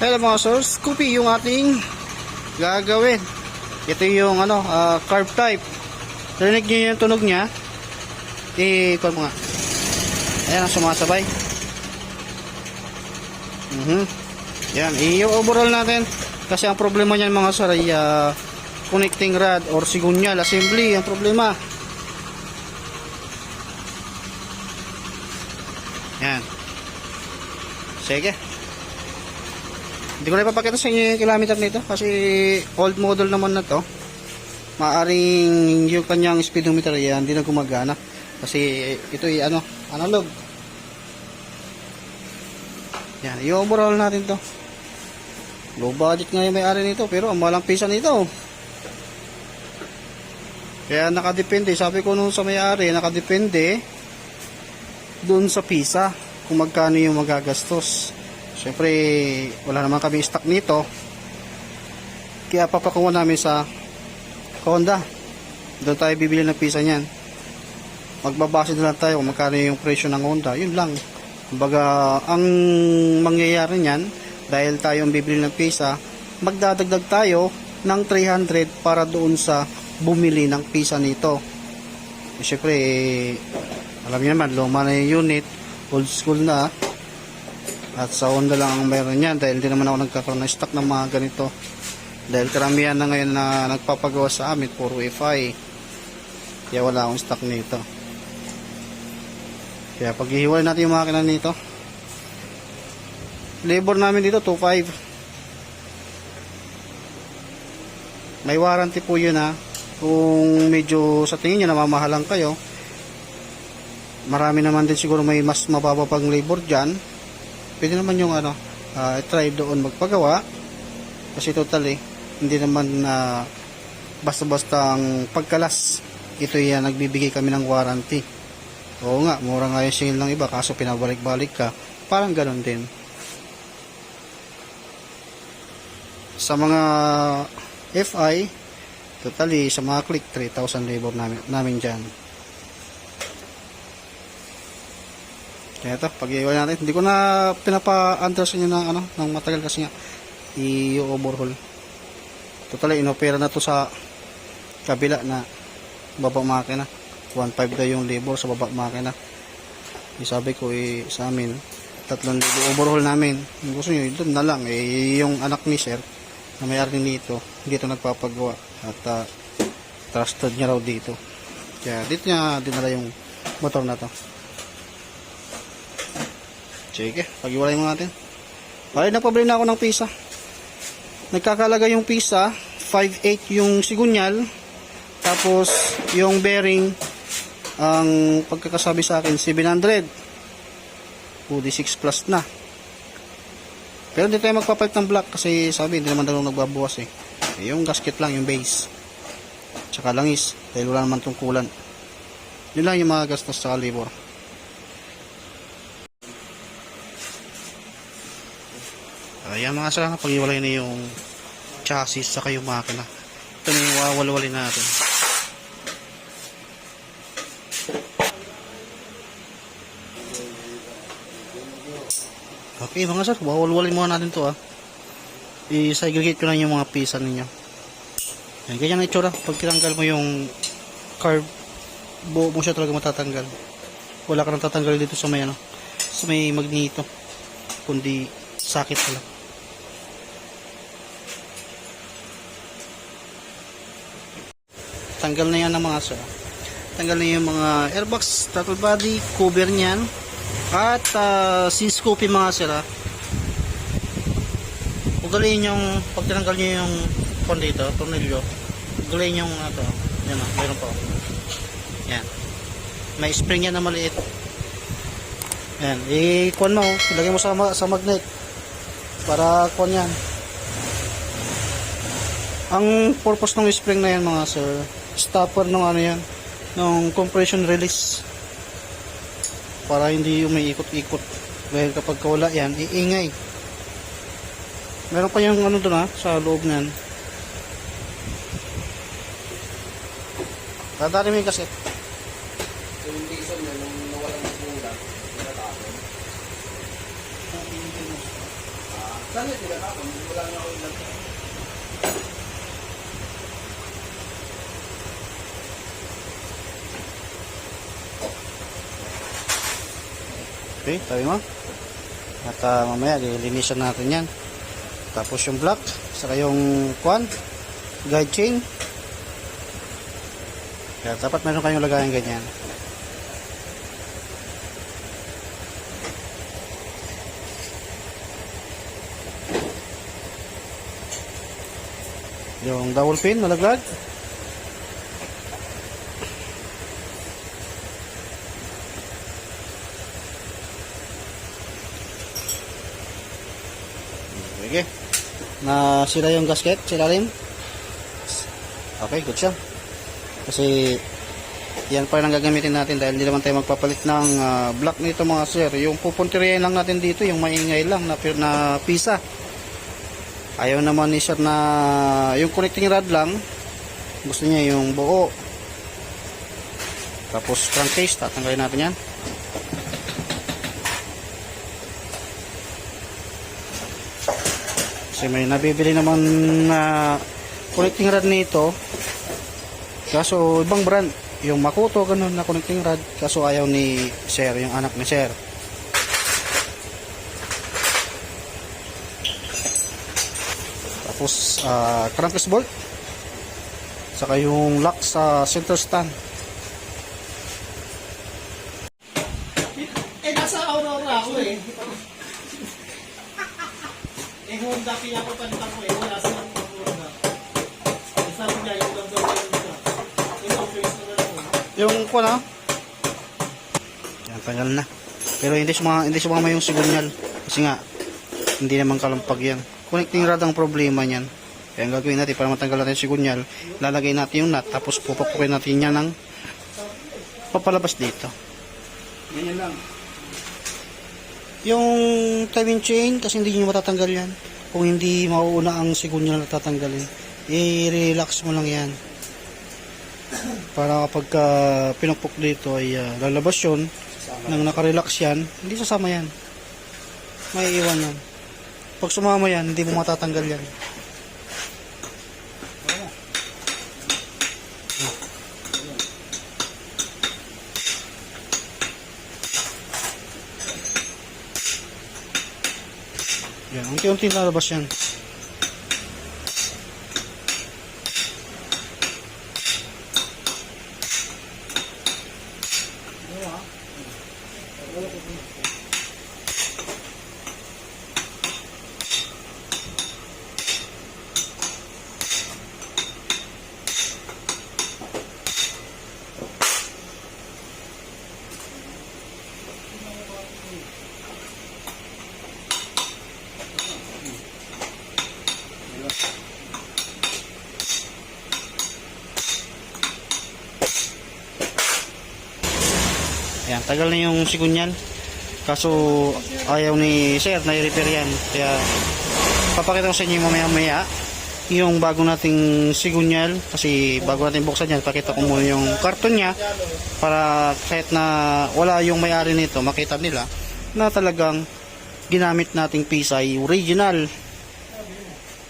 Hello mga source, Scoopy yung ating gagawin. Ito yung carb type. Rinig nyo yung tunog nya. Ikon mo nga. Ayan, sumasabay. Yan, i-overall natin. Kasi ang problema niyan mga sir ay connecting rod or sigunyal assembly ang problema. Yan. Sige. Hindi ko na ipapakita sa inyo yung kilometer nito kasi old model naman na to. Maaring yung kanyang speedometer yan hindi na gumagana kasi ito ay analog. Yan, i-overall natin to. Low budget nga yung may-ari nito pero ang malang pisa nito. Kaya nakadepende, sabi ko nung sa may-ari, nakadepende doon sa pisa kung magkano yung magagastos. Siyempre wala naman kami stock nito, kaya papakuha namin sa Honda. Doon tayo bibili ng pisa niyan. Magbabase na lang tayo kung magkano yung presyo ng Honda, yun lang. Kumbaga ang mangyayari niyan, dahil tayo ang bibili ng pisa, magdadagdag tayo ng 300 para doon sa bumili ng pisa nito. Siyempre alam niyo naman, luma na yung unit, old school na. At sa Honda lang ang mayroon yan dahil hindi naman ako nagkakaroon ng stock ng mga ganito. Dahil karamihan na ngayon na nagpapagawa sa amin, puro FI. Kaya wala akong stock nito. Kaya pag ihiwalay natin yung makina nito, labor namin dito 2.5. May warranty po yun ha. Kung medyo sa tingin nyo namamahalang kayo, marami naman din siguro may mas mababa pang labor dyan. Pwede naman yung try doon magpagawa kasi totally hindi naman basta-basta ang pagkalas. Ito yan, nagbibigay kami ng warranty. Oo nga, mura nga yung singil ng iba kaso pinabalik-balik ka, parang ganon din sa mga FI. Totally sa mga click 3,000 labor namin dyan. Kaya ito, pag-iwan natin, hindi ko na pinapa-under sa inyo ng matagal kasi nga i-overhaul. Totally, inopera na to sa kabila na baba makina. 1.5 daw yung labor sa baba makina. Sabi ko sa amin, 3,000 overhaul namin. Kung gusto nyo, doon na lang. Yung anak ni sir, na may-ari nito, dito nagpapagawa. At trusted niya raw dito. Kaya dito niya dinala yung motor na to. Sige, pag-iwalay mo natin. Bali, nagpabili na ako ng pisa. Nagkakalaga yung pisa, 5.8 yung sigunyal. Tapos, yung bearing, ang pagkakasabi sa akin, 700. UD6 plus na. Pero hindi tayo magpapalit ng black kasi sabi, hindi naman daw nagbabawas eh. Yung gasket lang, yung base. Tsaka langis, dahil wala naman tungkulan. Yun lang yung mga gastos sa labor. Ayan mga sir, pag-iwalay na yung chassis saka yung makina. Ito na yung wawalwalin natin. Okay mga sir, wawalwalin muna natin to i-segregate ko lang yung mga pisa ninyo. Ayan, ganyan na itsura. Pag tinanggal mo yung carb, buo mo siya talaga matatanggal. Wala ka nang tatanggal dito sa may sa may magnito, kundi sakit pala. Tanggal na yan ng mga sir. Tanggal na yung mga airbox, throttle body, cover niyan. At si Scoopy mga sir ugaliin yung pag tinanggal nyo yung pon dito, tornilyo, ugaliin yung yan mayroon pa yan, may spring yan na maliit yan, i-kuan mo, ilagay mo sa magnet para kuan yan. Ang purpose ng spring na yan mga sir, stopper ng yan, ng compression release para hindi umiikot-ikot dahil kapag wala yan, iingay. Meron pa yung doon sa loob nan. Dadali mo yung kaset. Yung reason na nung nawalan ng ulan, tinatapon. Saan yung tinatapon? Wala nga ako ilang. Okay, tabi mo. At mamaya, lilinisan natin yan. Tapos yung block, saka yung kwan, guide chain. Kaya dapat meron kayong lagayan ganyan. Yung double pin, nalaglag. Okay. Na sila yung gasket, sila rin. Okay, good siya. Kasi yan pa lang gagamitin natin dahil hindi naman tayo magpapalit ng block nito mga sir. Yung pupuntiryan lang natin dito, yung maingay lang na pisa. Ayaw naman ni sir na yung connecting rod lang. Gusto niya yung buo. Tapos crankcase, tatanggalin natin yan. Kasi may nabibili naman na connecting rod nito. Kaso ibang brand, yung Makoto ganun na connecting rod. Kaso ayaw ni sir, yung anak ni sir. Tapos crankcase bolt. Saka yung lock sa center stand. Nasa Aurora ako eh. Honda pinapapalitan ko eh, wala silang Honda. Sabi niya yung ganda yung face na lang. Yung ko na. Yan, tanggal na. Pero hindi sumama yung sigunyal. Kasi nga, hindi naman kalampag yan. Connecting rod ang problema niyan. Kaya ang gagawin natin para matanggal natin yung sigunyal, lalagay natin yung nut, tapos pupapukin natin yan ng papalabas dito. Ganyan lang. Yung timing chain, kasi hindi nyo matatanggal yan. Kung hindi mauuna ang sigunyal na tatanggalin, i-relax mo lang yan. Para kapag pinukpok dito ay lalabas yun, nang nakarelax yan, hindi sasama yan. May iwan yan. Pag sumama yan, hindi mo matatanggal yan. Yan, unti-unti lalabas yan. Ayan, tagal na yung sigunyal. Kaso ayaw ni sir na i-repair yan. Kaya papakita ko sa inyo mamaya-maya yung bago nating sigunyal. Kasi bago natin buksan yan, pakita ko muna yung karton niya para kahit na wala yung may-ari nito, makita nila na talagang ginamit nating pisa ay original.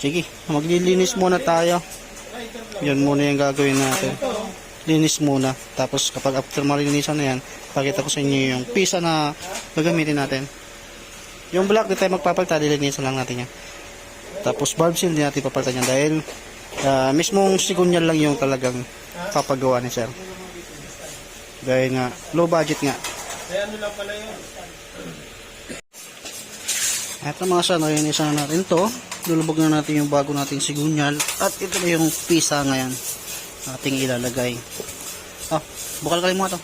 Sige, maglilinis muna tayo. Yan muna yung gagawin natin. Linis muna. Tapos kapag after malinisan na yan, pakita ko sa inyo yung pisa na gagamitin natin. Yung black, di tayo magpapalta, lilinisan lang natin yan. Tapos valve seal, di natin papalitan yan dahil mismong sigunyal lang yung talagang papagawa ni sir. Dahil nga, low budget nga. Kaya ano lang pala yun? Eto mga sir, nalinisan na natin to. Lulubog na natin yung bago nating sigunyal. At ito na yung pisa ngayon ating ilalagay. Bukal kalim mo ito.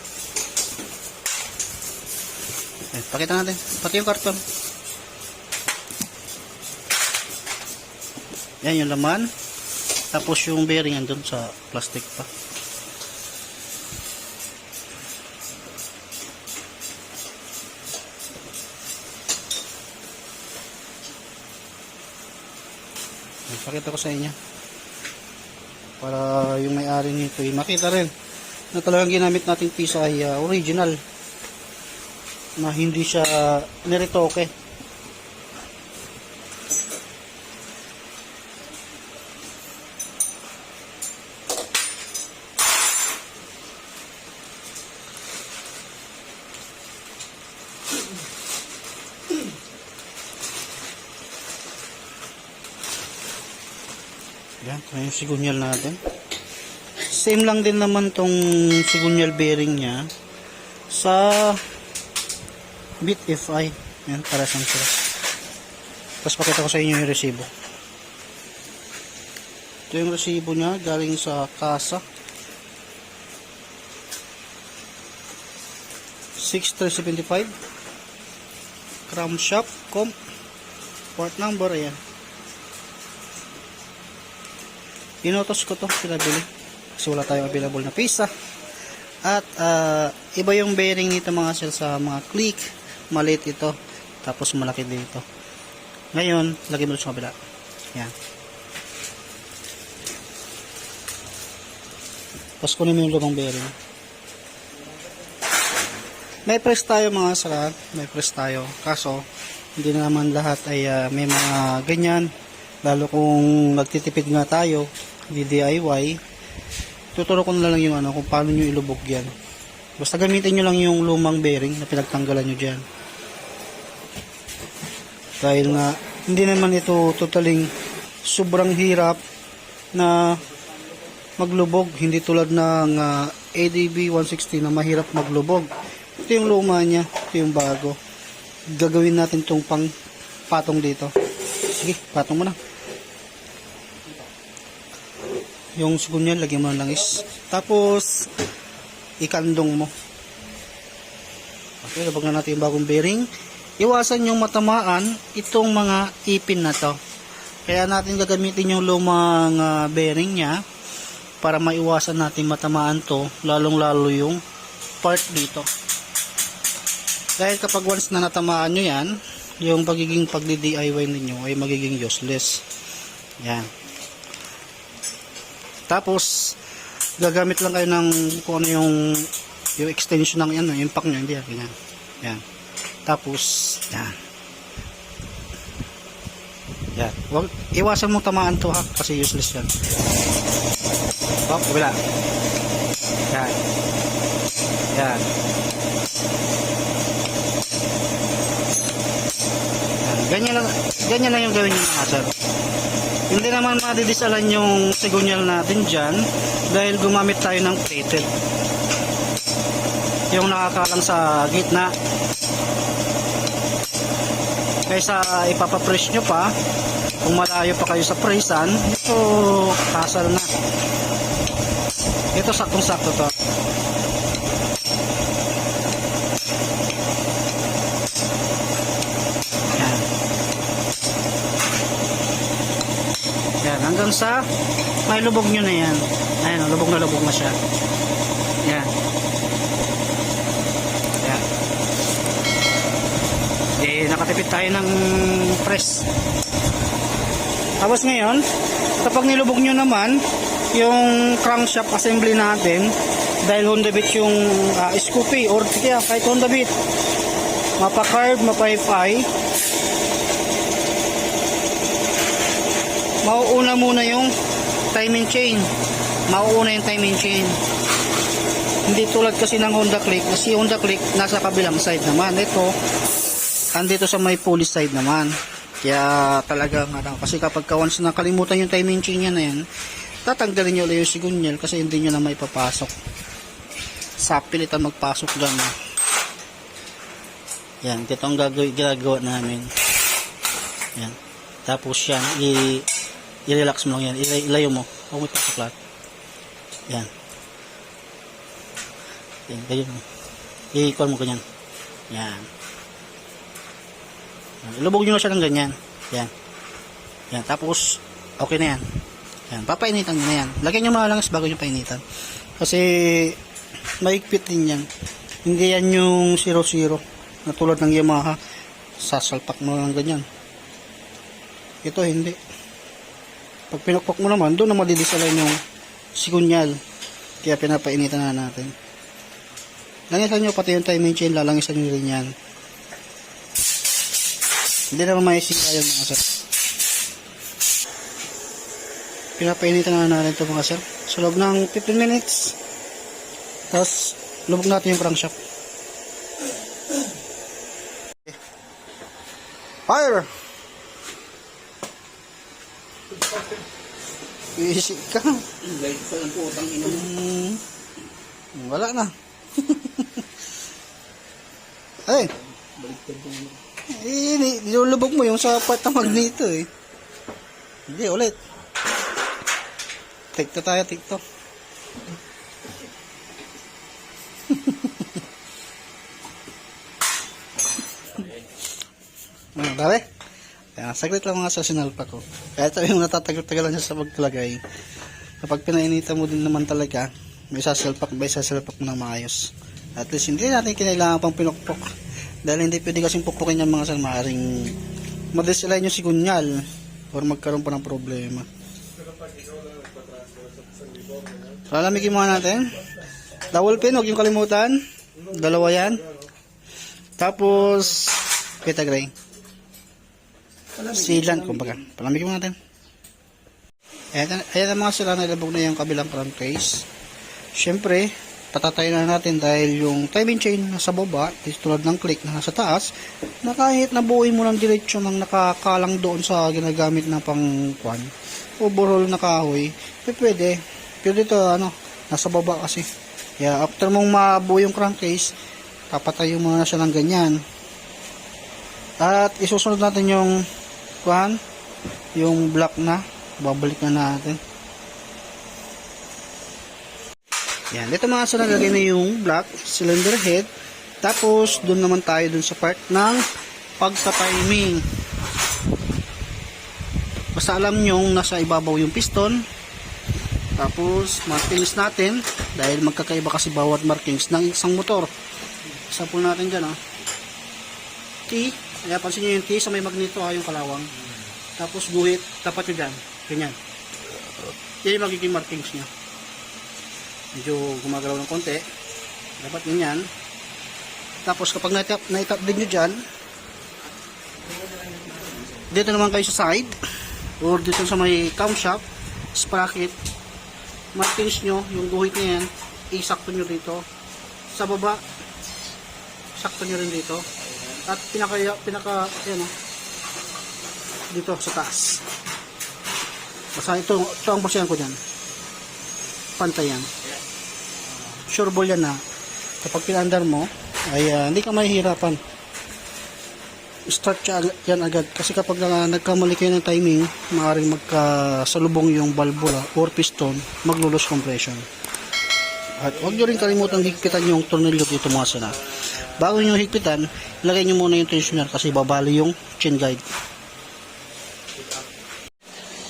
Pakita natin. Pati yung karton. Yan yung laman. Tapos yung bearing andun sa plastic pa. Pakita ko sa inyo. Para yung may-ari nito ay makita rin na talagang ginamit nating pisa ay original. Na hindi siya niretoke. Yan, ito yung sigunyal natin. Same lang din naman tong sigunyal bearing niya sa Bit FI. Yan, para sa sila. Tapos pakita ko sa inyo yung resibo. Ito yung resibo niya galing sa kasa. 6375 Cramshop comp part number. Ayan, inotos ko to, pinabili kasi wala tayong available na pisa. At iba yung bearing nito mga sir sa mga click. Maliit ito, tapos malaki dito. Ngayon lagay mo sa kabila. Yan, tapos kunin mo yung lumang bearing. May press tayo mga sir, may press tayo, kaso hindi na naman lahat ay may mga ganyan, lalo kung nagtitipid nga tayo, di DIY. Tuturo ko na lang yung kung paano nyo ilubog yan. Basta gamitin nyo lang yung lumang bearing na pinagtanggalan nyo dyan, dahil nga hindi naman ito totaling sobrang hirap na maglubog, hindi tulad ng ADB 160 na mahirap maglubog. Ito yung luma niya, ito yung bago. Gagawin natin itong pang patong dito. Sige, patong mo na. Yung sigunyal, lagyan mo ng langis. Tapos, ikandong mo. Okay, labag na natin yung bagong bearing. Iwasan yung matamaan itong mga ipin na to. Kaya natin gagamitin yung lumang bearing niya para maiwasan natin matamaan to, lalong lalo yung part dito. Dahil kapag once na natamaan nyo yan, yung pagiging pagdi-DIY ninyo ay magiging useless. Yan. Tapos, gagamit lang kayo ng kung ano yung extension ng yan, yung pack nyo, hindi yan. Yan. Tapos, yan. Yan. Iwasan mong tamaan to ha, kasi useless yan. Oh, wala. Yan. Yan. Ganyan lang yung gawin niyo mga sir. Hindi naman madidisalan yung sigunyal natin dyan dahil gumamit tayo ng plated, yung nakakalang sa gitna. Kaysa ipapapress nyo pa, kung malayo pa kayo sa pressan, ito kasal na. Ito saktong sakto to. Yan, hanggang sa may lubog nyo na yan. Ayan, lubog na siya. Yan. Yan. Nakatipid tayo ng press. Tapos ngayon, kapag nilubog nyo naman yung crankshaft assembly natin, dahil Honda Beat yung Scoopy or kaya kahit Honda Beat, mapa-carb, mapa-FI, mauuna muna yung timing chain. Mauuna yung timing chain. Hindi tulad kasi ng Honda Click. Kasi Honda Click nasa kabilang side naman. Ito, andito sa may pulley side naman. Kaya talagang kasi kapag once nakalimutan yung timing chain niya na yan, tatanggalin nyo ulit yung sigunyal kasi hindi nyo na may papasok. Sa pilitan magpasok dyan. Yan, ito ang gagawa namin. Yan. Tapos yan, i-relax mo lang yan. Ilayo mo. Huwag mo ipasok lahat. Yan. Yan, ganyan mo. I-call mo ganyan. Yan. Ilubog nyo na siya ng ganyan. Yan. Yan. Tapos, okay na yan. Yan. Papainitan nyo na yan. Lagyan nyo mga langis bago nyo painitan. Kasi, maigpit din yan. Hindi yan yung 0-0 na tulad ng Yamaha. Sasalpak mo lang ganyan. Ito, hindi. Pag pinukpok mo naman, doon na madidisalan yung sigunyal. Kaya pinapainitan na natin. Langisan nyo pati yung timing chain, lalangisan nyo rin yan. Hindi naman maisika yun mga sir. Pinapainitan na natin ito mga sir. Sa loob ng 15 minutes. Tapos, lubog natin yung crankshaft. Fire! Easy ka. Guys, pa lang po, utang ina mo. Wala na. Ay, Baliktad po. nilulubog mo yung sa part ng magneto eh. Hindi, ulit. Take to tayo, TikTok. Dali. Saglit lang mga sa sinalpa ko. Kaya ito yung natatagal-tagalan niya sa pagtalagay. Kapag pinainitan mo din naman talaga, may sasalpak mo ng maayos. At least hindi natin kinailangan pang pinukpok. Dahil hindi pwede kasing pukpukin yung mga maaaring madesilay nyo si kunyal or magkaroon pa ng problema. Lalamigin muna natin. Dowel pin, huwag yung kalimutan. Dalawa yan. Tapos, kita gray. Sealant, kumbaga. Palamigin muna natin. Ayan ang mga sila na ilabog na yung kabilang crankcase. Siyempre, patatayin na natin dahil yung timing chain nasa baba, is tulad ng click na nasa taas, na kahit nabuuin mo ng diretsyo ng nakakalang doon sa ginagamit na pang overall na kahoy, pwede. Pero dito, nasa baba kasi. Kaya after mong mabuo yung crankcase, papatayo mo na siya ng ganyan. At isusunod natin yung yung block na, babalik na natin. Yan, dito mga sa nalagay na yung block, cylinder head. Tapos, doon naman tayo dun sa part ng pagta-timing. Basta alam nyo, nasa ibabaw yung piston. Tapos, markings natin, dahil magkakaiba kasi bawat markings ng isang motor. Sample natin dyan, T, kaya pansin nyo yung T sa may magneto, yung kalawang. Tapos, guhit, tapat nyo dyan. Ganyan. Yan yung magiging markings nyo. Medyo gumagalaw ng konti, dapat ganyan. Tapos kapag na-tap din nyo dyan, dito naman kayo sa side or dito sa may camshaft sprocket, markings nyo yung guhit na yan, isakto nyo dito sa baba, sakto nyo rin dito, at pinaka yan, dito sa taas. Basta ito ang basihan ko dyan, pantay yan. Sure ball yan na kapag pinandar mo ay hindi ka mahihirapan, start yan agad, kasi kapag nagkamali kayo ng timing, maaaring magkasalubong yung valvula or piston, maglulos compression. At huwag nyo rin kalimutang higpitan yung tornilyo dito mga sana. Bago nyo higpitan, ilagay nyo muna yung tensioner kasi babali yung chain guide.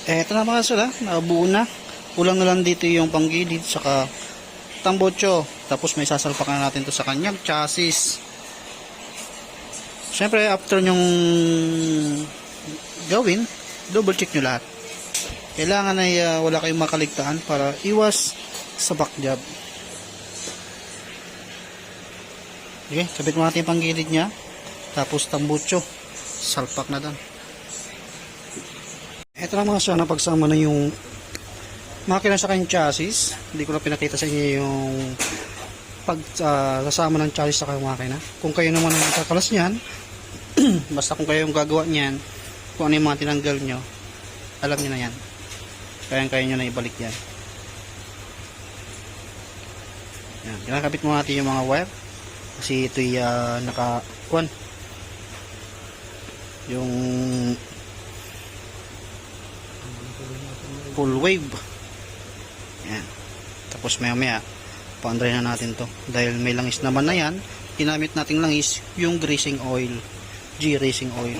Eto na mga sana, nabuo na. Kulang na lang dito yung panggilid saka tambotso. Tapos may sasalpakan na natin to sa kanyang chassis. Siyempre, after nyong gawin, double check nyo lahat. Kailangan ay wala kayong makaligtaan para iwas sa back job. Okay, sabit mo natin yung panggilid nya. Tapos tambotso. Salpak na doon. Ito na mga sana, pagsama na yung makina sa kanyang chassis. Hindi ko na pinakita sa inyo yung pagsasama ng chassis sa kanyang makina. Kung kayo naman ang magkakalas niyan, basta kung kayo yung gagawa niyan, kung ano yung mga tinanggal nyo, alam nyo na yan. Kaya nyo na ibalik yan. Yan, kinakabit mo natin yung mga wire kasi ito'y yung full wave. Yan. Tapos maya paandray na natin to dahil may langis naman na yan. Ginamit nating langis yung greasing oil, G-racing oil.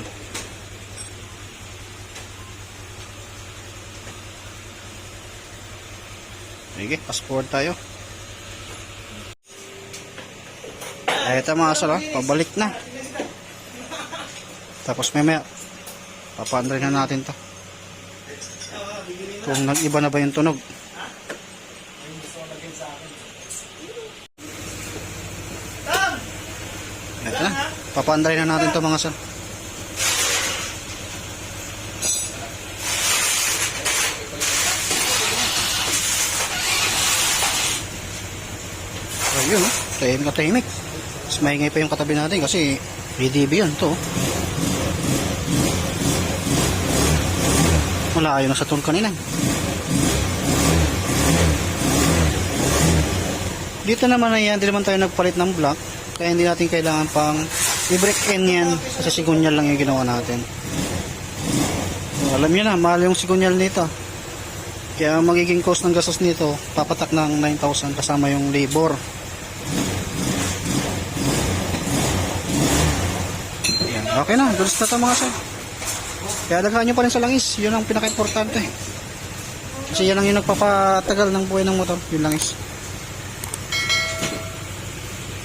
Sige, fast forward tayo. Ay, ito mga asal, pabalik na. Tapos maya papaandray na natin to kung nag-iba na ba yung tunog. Ito na, papaandray na natin to mga asal. Ayun, tahimik. Mas maingay pa yung katabi natin kasi VDB yun to. Malayo na sa tool kanina. Dito naman na yan, hindi naman tayo nagpalit ng block. Kaya hindi natin kailangan pang i-break in yan. Kasi sigunyal lang yung ginawa natin. Alam nyo na, mahal yung sigunyal nito. Kaya magiging cost ng gastos nito, papatak ng 9,000 kasama yung labor. Yan. Okay na, dulos na ito mga sir. Kaya daghan nyo pa rin sa langis, yun ang pinaka-importante. Kasi yan lang yung nagpapatagal ng buhay ng motor, yung langis.